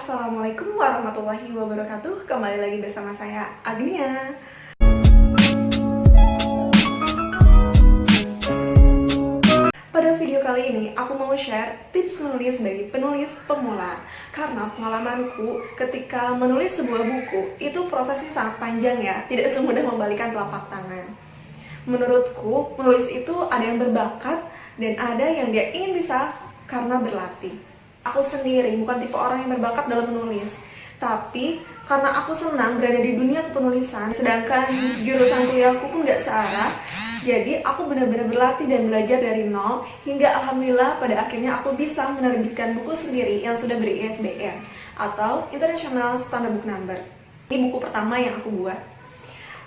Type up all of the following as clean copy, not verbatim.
Assalamualaikum warahmatullahi wabarakatuh. Kembali lagi bersama saya, Agnia. Pada video kali ini, aku mau share tips menulis bagi penulis pemula. Karena pengalamanku ketika menulis sebuah buku, itu prosesnya sangat panjang ya, tidak semudah membalikan telapak tangan. Menurutku, menulis itu ada yang berbakat dan ada yang dia ingin bisa karena berlatih. Aku sendiri bukan tipe orang yang berbakat dalam menulis, tapi karena aku senang berada di dunia kepenulisan, sedangkan jurusan kuliahku pun gak searah, jadi aku benar-benar berlatih dan belajar dari nol, hingga alhamdulillah pada akhirnya aku bisa menerbitkan buku sendiri yang sudah ber-ISBN atau International Standard Book Number. Ini buku pertama yang aku buat.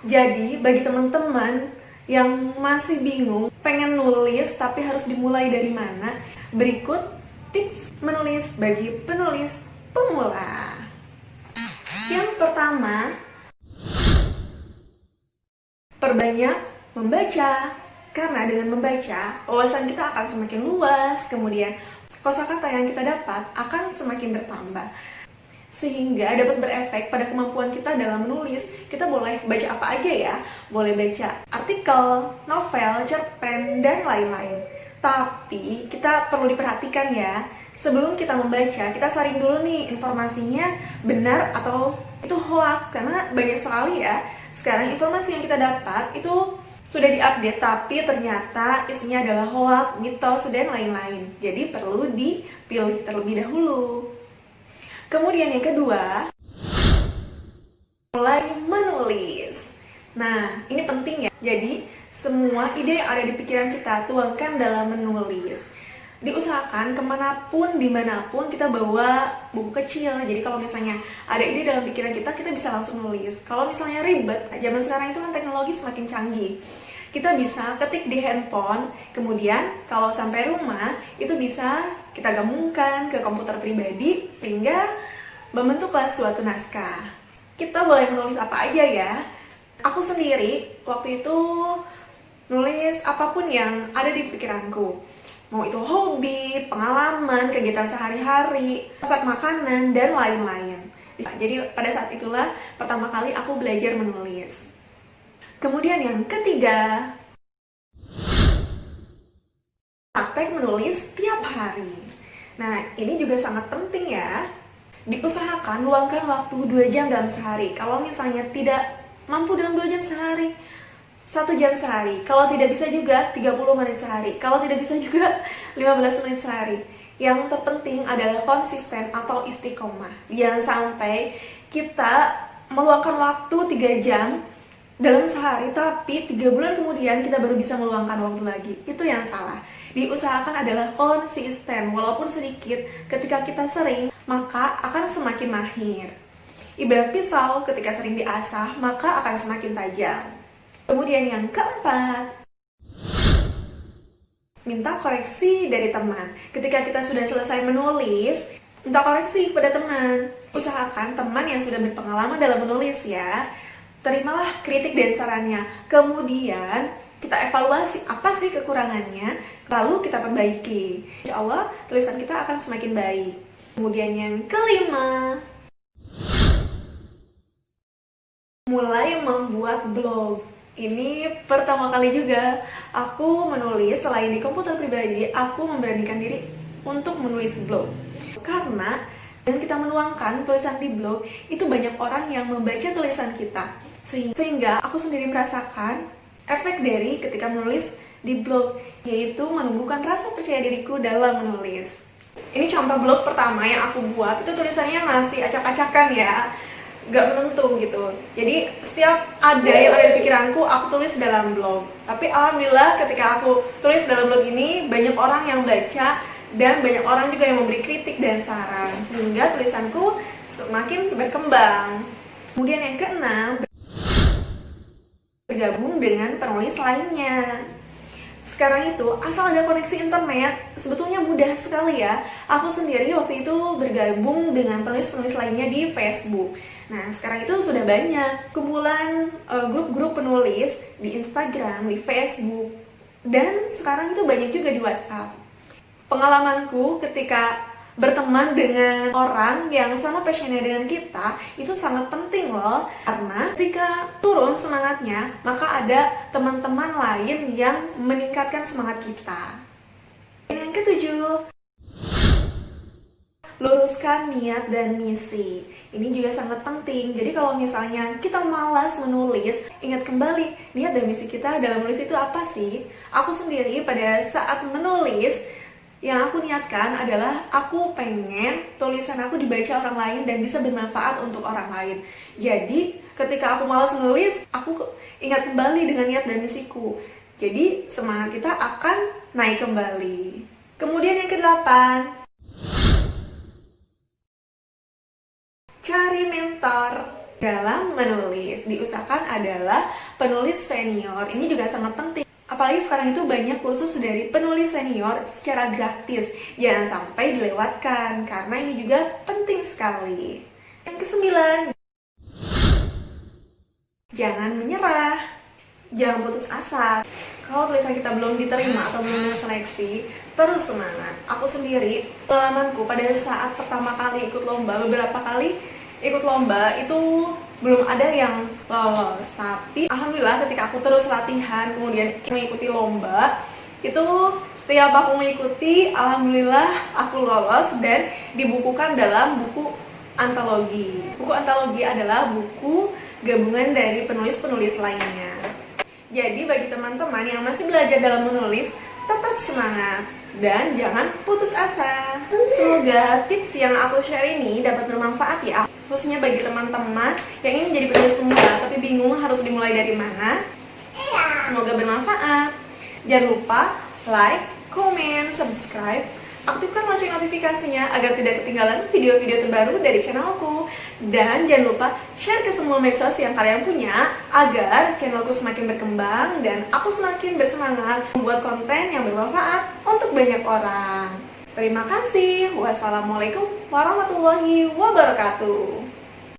Jadi bagi teman-teman yang masih bingung, pengen nulis tapi harus dimulai dari mana, berikut tips menulis bagi penulis pemula. Yang pertama, perbanyak membaca. Karena dengan membaca, wawasan kita akan semakin luas, kemudian kosakata yang kita dapat akan semakin bertambah. Sehingga dapat berefek pada kemampuan kita dalam menulis. Kita boleh baca apa aja ya, boleh baca artikel, novel, cerpen, dan lain-lain. Tapi kita perlu diperhatikan ya, sebelum kita membaca, kita saring dulu nih informasinya benar atau itu hoax. Karena banyak sekali ya, sekarang informasi yang kita dapat itu sudah diupdate, tapi ternyata isinya adalah hoax, mitos, dan lain-lain. Jadi perlu dipilih terlebih dahulu. Kemudian yang kedua, mulai menulis. Nah, ini penting ya. Jadi, semua ide yang ada di pikiran kita tuangkan dalam menulis. Diusahakan kemanapun, dimanapun kita bawa buku kecil. Jadi kalau misalnya ada ide dalam pikiran kita, kita bisa langsung nulis. Kalau misalnya ribet, zaman sekarang itu kan teknologi semakin canggih. Kita bisa ketik di handphone, kemudian kalau sampai rumah, itu bisa kita gabungkan ke komputer pribadi, sehingga membentuklah suatu naskah. Kita boleh menulis apa aja ya. Aku sendiri waktu itu nulis apapun yang ada di pikiranku. Mau itu hobi, pengalaman, kegiatan sehari-hari, resep makanan, dan lain-lain. Jadi pada saat itulah pertama kali aku belajar menulis. Kemudian yang ketiga, praktek menulis tiap hari. Nah, ini juga sangat penting ya. Diusahakan luangkan waktu 2 jam dalam sehari. Kalau misalnya tidak mampu dalam 2 jam sehari, 1 jam sehari. Kalau tidak bisa juga 30 menit sehari. Kalau tidak bisa juga 15 menit sehari. Yang terpenting adalah konsisten atau istiqomah. Jangan sampai kita meluangkan waktu 3 jam dalam sehari, tapi 3 bulan kemudian kita baru bisa meluangkan waktu lagi. Itu yang salah. Diusahakan adalah konsisten, walaupun sedikit. Ketika kita sering, maka akan semakin mahir. Ibarat pisau, ketika sering diasah, maka akan semakin tajam. Kemudian yang keempat, minta koreksi dari teman. Ketika kita sudah selesai menulis, minta koreksi kepada teman. Usahakan teman yang sudah berpengalaman dalam menulis ya. Terimalah kritik dan sarannya. Kemudian kita evaluasi apa sih kekurangannya, lalu kita perbaiki. Insya Allah tulisan kita akan semakin baik. Kemudian yang kelima, mulai membuat blog. Ini pertama kali juga aku menulis. Selain di komputer pribadi, aku memberanikan diri untuk menulis blog. Karena dengan kita menuangkan tulisan di blog, itu banyak orang yang membaca tulisan kita. Sehingga aku sendiri merasakan efek dari ketika menulis di blog, yaitu menumbuhkan rasa percaya diriku dalam menulis. Ini contoh blog pertama yang aku buat, itu tulisannya masih acak-acakan ya, gak menentu gitu. Jadi setiap ada yang ada di pikiranku, aku tulis dalam blog. Tapi alhamdulillah ketika aku tulis dalam blog ini, banyak orang yang baca dan banyak orang juga yang memberi kritik dan saran, sehingga tulisanku semakin berkembang. Kemudian yang keenam, bergabung dengan penulis lainnya. Sekarang itu asal ada koneksi internet, sebetulnya mudah sekali ya. Aku sendiri waktu itu bergabung dengan penulis-penulis lainnya di Facebook. Nah, sekarang itu sudah banyak kumpulan grup-grup penulis di Instagram, di Facebook, dan sekarang itu banyak juga di WhatsApp. Pengalamanku ketika berteman dengan orang yang sama passionnya dengan kita itu sangat penting loh, karena ketika turun semangatnya maka ada teman-teman lain yang meningkatkan semangat kita. Yang ketujuh, luruskan niat dan misi. Ini juga sangat penting. Jadi kalau misalnya kita malas menulis, ingat kembali niat dan misi kita dalam menulis itu apa sih? Aku sendiri pada saat menulis, yang aku niatkan adalah aku pengen tulisan aku dibaca orang lain dan bisa bermanfaat untuk orang lain. Jadi ketika aku malas menulis, aku ingat kembali dengan niat dan misiku. Jadi semangat kita akan naik kembali. Kemudian yang kedelapan, cari mentor dalam menulis. Diusahakan adalah penulis senior. Ini juga sangat penting. Apalagi sekarang itu banyak kursus dari penulis senior secara gratis. Jangan sampai dilewatkan, karena ini juga penting sekali. Yang kesembilan, jangan menyerah. Jangan putus asa. Kalau tulisan kita belum diterima atau belum seleksi, terus semangat. Aku sendiri, pengalamanku pada saat pertama kali ikut lomba, beberapa kali ikut lomba itu belum ada yang lolos, tapi alhamdulillah ketika aku terus latihan kemudian mengikuti lomba itu, setiap aku mengikuti alhamdulillah aku lolos dan dibukukan dalam buku antologi. Buku antologi adalah buku gabungan dari penulis-penulis lainnya. Jadi bagi teman-teman yang masih belajar dalam menulis, tetap semangat dan jangan putus asa. Semoga tips yang aku share ini dapat bermanfaat ya, khususnya bagi teman-teman yang ingin menjadi penulis pemula tapi bingung harus dimulai dari mana. Semoga bermanfaat. Jangan lupa like, comment, subscribe, aktifkan lonceng notifikasinya agar tidak ketinggalan video-video terbaru dari channelku. Dan jangan lupa share ke semua medsos yang kalian punya agar channelku semakin berkembang dan aku semakin bersemangat membuat konten yang bermanfaat untuk banyak orang. Terima kasih. Wassalamualaikum warahmatullahi wabarakatuh.